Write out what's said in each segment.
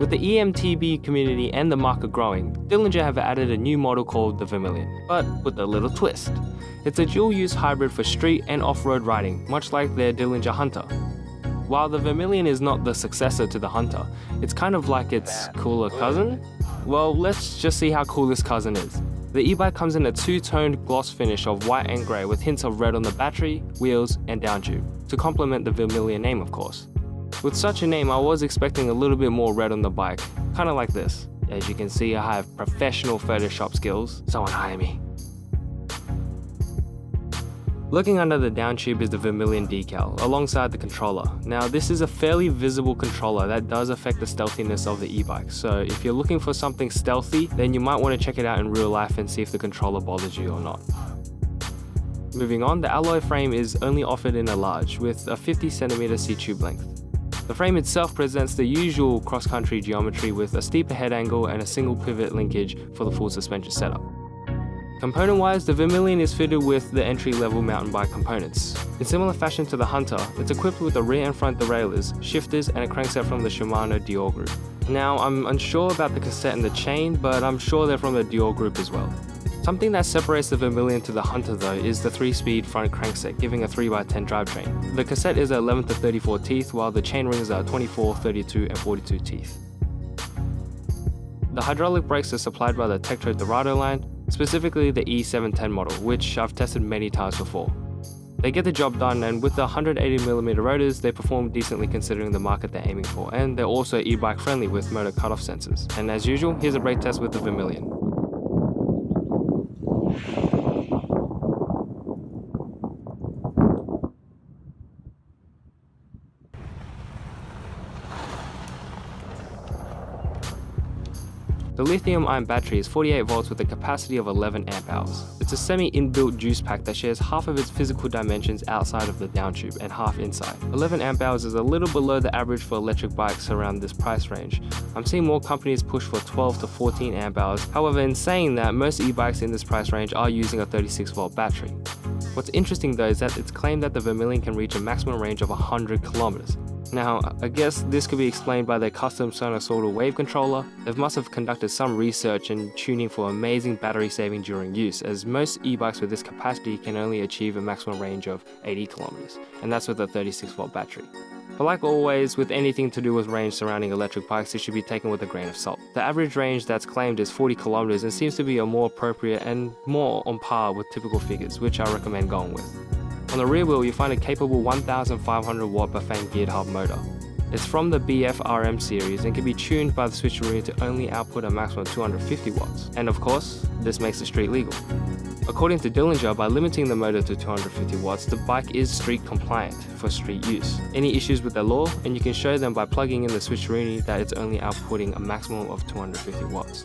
With the EMTB community and the market growing, Dillenger have added a new model called the Vermillion, but with a little twist. It's a dual-use hybrid for street and off-road riding, much like their Dillenger Hunter. While the Vermillion is not the successor to the Hunter, it's kind of like its cooler cousin? Well, let's just see how cool this cousin is. The e-bike comes in a two-toned gloss finish of white and grey with hints of red on the battery, wheels and downtube, to complement the Vermillion name of course. With such a name, I was expecting a little bit more red on the bike, kinda like this. As you can see, I have professional Photoshop skills, someone hire me. Looking under the downtube is the Vermillion decal, alongside the controller. Now this is a fairly visible controller that does affect the stealthiness of the e-bike, so if you're looking for something stealthy, then you might want to check it out in real life and see if the controller bothers you or not. Moving on, the alloy frame is only offered in a large, with a 50cm C-tube length. The frame itself presents the usual cross-country geometry with a steeper head angle and a single pivot linkage for the full suspension setup. Component-wise, the Vermillion is fitted with the entry-level mountain bike components. In similar fashion to the Hunter, it's equipped with the rear and front derailleurs, shifters and a crankset from the Shimano Dior group. Now, I'm unsure about the cassette and the chain, but I'm sure they're from the Dior group as well. Something that separates the Vermillion to the Hunter though is the 3-speed front crankset, giving a 3x10 drivetrain. The cassette is 11 to 34 teeth, while the chain rings are 24, 32 and 42 teeth. The hydraulic brakes are supplied by the Tektro Dorado line, specifically the E710 model, which I've tested many times before. They get the job done, and with the 180mm rotors, they perform decently considering the market they're aiming for, and they're also e-bike friendly with motor cutoff sensors. And as usual, here's a brake test with the Vermillion. The lithium-ion battery is 48 volts with a capacity of 11 amp hours. It's a semi-inbuilt juice pack that shares half of its physical dimensions outside of the downtube and half inside. 11 amp hours is a little below the average for electric bikes around this price range. I'm seeing more companies push for 12 to 14 amp hours. However, in saying that, most e-bikes in this price range are using a 36 volt battery. What's interesting though is that it's claimed that the Vermillion can reach a maximum range of 100 kilometers. Now, I guess this could be explained by their custom sinusoidal wave controller. They must have conducted some research and tuning for amazing battery saving during use, as most e-bikes with this capacity can only achieve a maximum range of 80 kilometers, and that's with a 36 volt battery. But like always, with anything to do with range surrounding electric bikes, it should be taken with a grain of salt. The average range that's claimed is 40 kilometers and seems to be a more appropriate and more on par with typical figures, which I recommend going with. On the rear wheel, you find a capable 1500 watt Bafang geared hub motor. It's from the BF-RM series and can be tuned by the switcheroo to only output a maximum of 250 watts. And of course, this makes it street legal. According to Dillenger, by limiting the motor to 250 watts, the bike is street compliant for street use. Any issues with the law, and you can show them by plugging in the switcheroo that it's only outputting a maximum of 250 watts.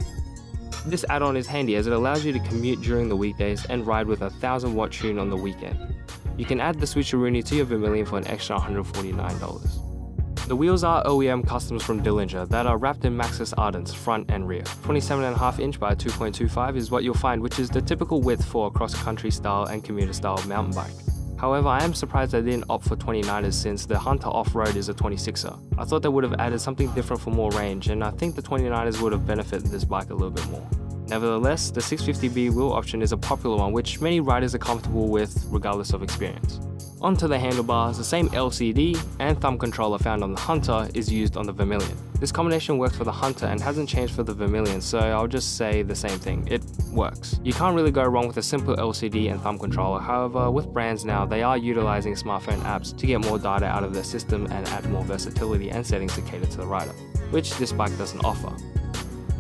This add-on is handy as it allows you to commute during the weekdays and ride with a 1000 watt tune on the weekend. You can add the switcheroo to your Vermillion for an extra $149. The wheels are OEM customs from Dillenger that are wrapped in Maxxis Ardents front and rear. 27.5 inch by 2.25 is what you'll find, which is the typical width for a cross-country style and commuter style mountain bike. However, I am surprised they didn't opt for 29ers since the Hunter off-road is a 26er. I thought they would have added something different for more range, and I think the 29ers would have benefited this bike a little bit more. Nevertheless, the 650B wheel option is a popular one which many riders are comfortable with regardless of experience. Onto the handlebars, the same LCD and thumb controller found on the Hunter is used on the Vermillion. This combination works for the Hunter and hasn't changed for the Vermillion, so I'll just say the same thing, it works. You can't really go wrong with a simple LCD and thumb controller. However, with brands now, they are utilizing smartphone apps to get more data out of their system and add more versatility and settings to cater to the rider, which this bike doesn't offer.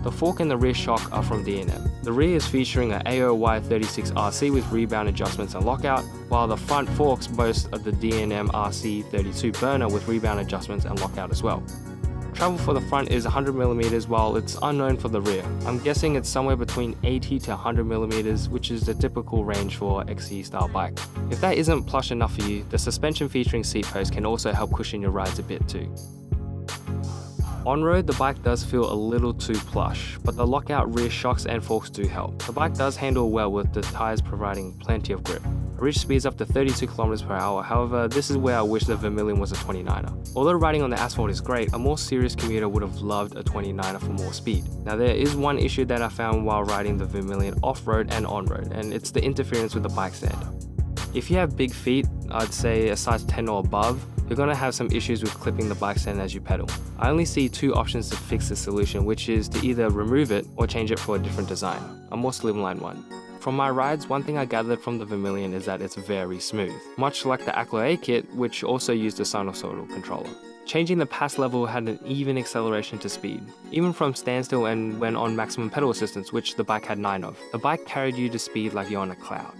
The fork and the rear shock are from D&M. The rear is featuring an AOY36RC with rebound adjustments and lockout, while the front forks boast of the D&M RC32 burner with rebound adjustments and lockout as well. Travel for the front is 100mm while it's unknown for the rear. I'm guessing it's somewhere between 80 to 100mm, which is the typical range for XC style bike. If that isn't plush enough for you, the suspension featuring seat posts can also help cushion your rides a bit too. On-road, the bike does feel a little too plush, but the lockout rear shocks and forks do help. The bike does handle well with the tyres providing plenty of grip. I reached speeds up to 32 km per hour, however, this is where I wish the Vermillion was a 29er. Although riding on the asphalt is great, a more serious commuter would have loved a 29er for more speed. Now there is one issue that I found while riding the Vermillion off-road and on-road, and it's the interference with the bike stand. If you have big feet, I'd say a size 10 or above, you're going to have some issues with clipping the bike stand as you pedal. I only see two options to fix this solution, which is to either remove it or change it for a different design, a more slimline one. From my rides, one thing I gathered from the Vermillion is that it's very smooth, much like the Aclo A kit, which also used a sinusoidal controller. Changing the pass level had an even acceleration to speed, even from standstill and when on maximum pedal assistance, which the bike had 9 of. The bike carried you to speed like you're on a cloud.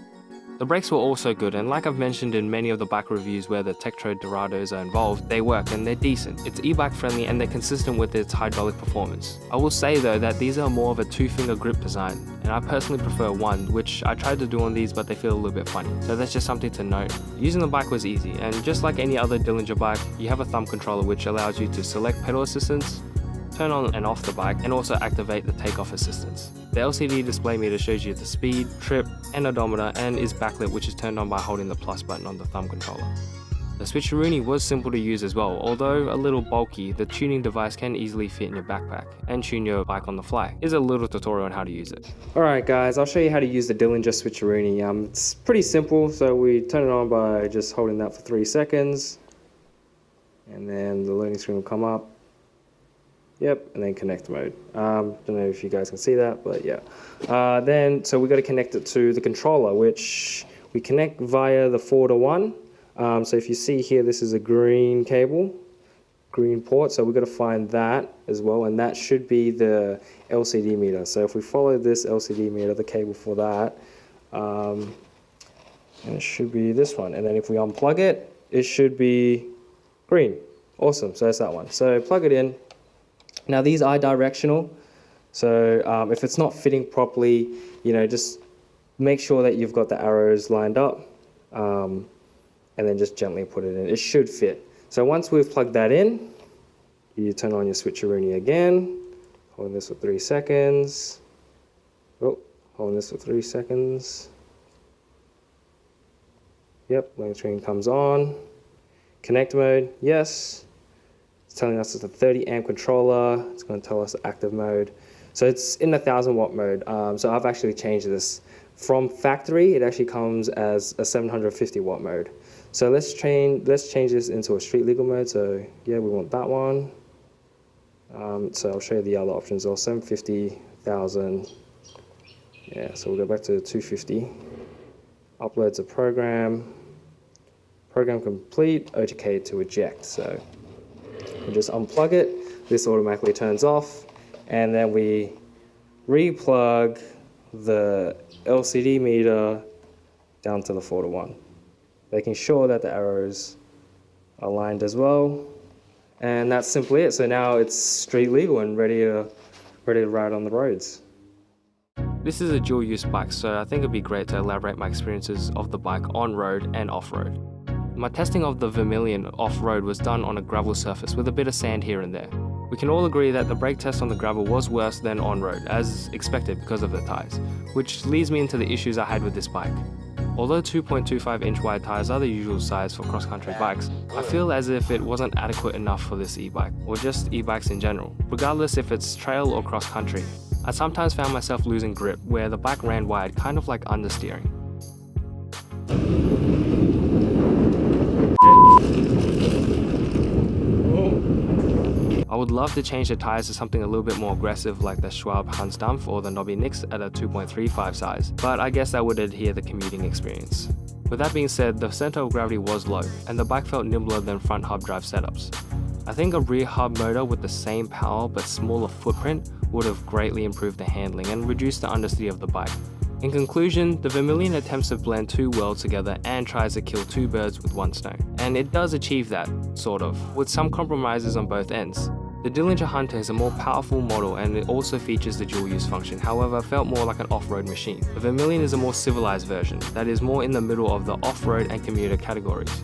The brakes were also good, and like I've mentioned in many of the bike reviews where the Tektro Dorados are involved, they work and they're decent. It's e-bike friendly and they're consistent with its hydraulic performance. I will say though that these are more of a 2-finger grip design, and I personally prefer one, which I tried to do on these but they feel a little bit funny, so that's just something to note. Using the bike was easy, and just like any other Dillenger bike, you have a thumb controller which allows you to select pedal assistance, turn on and off the bike, and also activate the takeoff assistance. The LCD display meter shows you the speed, trip, and odometer, and is backlit, which is turned on by holding the plus button on the thumb controller. The switcheroonie was simple to use as well. Although a little bulky, the tuning device can easily fit in your backpack and tune your bike on the fly. Here's a little tutorial on how to use it. Alright guys, I'll show you how to use the Dillenger switcheroonie. It's pretty simple, so we turn it on by just holding that for 3 seconds, and then the loading screen will come up. Yep, and then connect mode. Don't know if you guys can see that, but yeah. So we got to connect it to the controller, which we connect via the 4-to-1. So if you see here, this is a green cable, green port. So we've got to find that as well, and that should be the LCD meter. So if we follow this LCD meter, the cable for that, and it should be this one. And then if we unplug it, it should be green. Awesome. So that's that one. So plug it in. Now these are directional, so if it's not fitting properly, just make sure that you've got the arrows lined up, and then just gently put it in. It should fit. So once we've plugged that in, you turn on your switcheroonie again, holding this for 3 seconds. Oh, holding this for 3 seconds. Yep, loading screen comes on. Connect mode, yes. Telling us it's a 30 amp controller. It's going to tell us the active mode. So it's in the 1000-watt mode. So I've actually changed this. From factory, it actually comes as a 750-watt mode. So let's change this into a street legal mode. So yeah, we want that one. So I'll show you the other options. Or 750, 1000. Yeah, so we'll go back to 250. Uploads a program. Program complete. OK to eject. So we just unplug it, this automatically turns off, and then we re-plug the LCD meter down to the 4-to-1, making sure that the arrows are aligned as well. And that's simply it. So now it's street legal and ready to ride on the roads. This is a dual use bike, so I think it'd be great to elaborate my experiences of the bike on road and off road. My testing of the Vermillion off-road was done on a gravel surface with a bit of sand here and there. We can all agree that the brake test on the gravel was worse than on-road, as expected because of the tyres, which leads me into the issues I had with this bike. Although 2.25-inch wide tyres are the usual size for cross-country bikes, I feel as if it wasn't adequate enough for this e-bike, or just e-bikes in general, regardless if it's trail or cross-country. I sometimes found myself losing grip, where the bike ran wide, kind of like understeering. I would love to change the tyres to something a little bit more aggressive like the Schwalbe Hansdampf or the Nobby Nix at a 2.35 size, but I guess that would adhere the commuting experience. With that being said, the center of gravity was low, and the bike felt nimbler than front hub drive setups. I think a rear hub motor with the same power but smaller footprint would have greatly improved the handling and reduced the understeer of the bike. In conclusion, the Vermillion attempts to blend two worlds together and tries to kill two birds with one stone. And it does achieve that, sort of, with some compromises on both ends. The Dillenger Hunter is a more powerful model and it also features the dual use function, however felt more like an off-road machine. The Vermillion is a more civilized version, that is more in the middle of the off-road and commuter categories.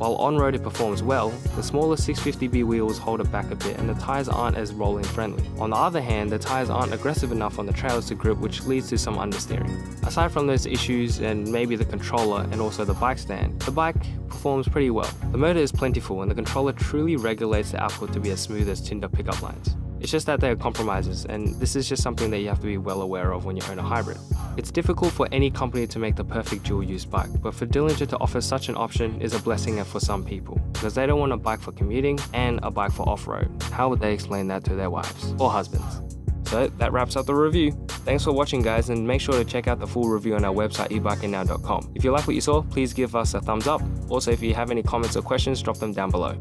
While on-road it performs well, the smaller 650B wheels hold it back a bit and the tyres aren't as rolling friendly. On the other hand, the tyres aren't aggressive enough on the trails to grip, which leads to some understeering. Aside from those issues and maybe the controller and also the bike stand, the bike performs pretty well. The motor is plentiful and the controller truly regulates the output to be as smooth as Tinder pickup lines. It's just that there are compromises, and this is just something that you have to be well aware of when you own a hybrid. It's difficult for any company to make the perfect dual-use bike, but for Dillenger to offer such an option is a blessing for some people, because they don't want a bike for commuting and a bike for off-road. How would they explain that to their wives or husbands? So that wraps up the review. Thanks for watching, guys, and make sure to check out the full review on our website ebikingnow.com. If you like what you saw, please give us a thumbs up. Also, if you have any comments or questions, drop them down below.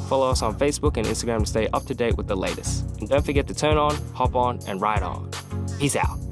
Follow us on Facebook and Instagram to stay up to date with the latest. And don't forget to turn on, hop on, and ride on. Peace out.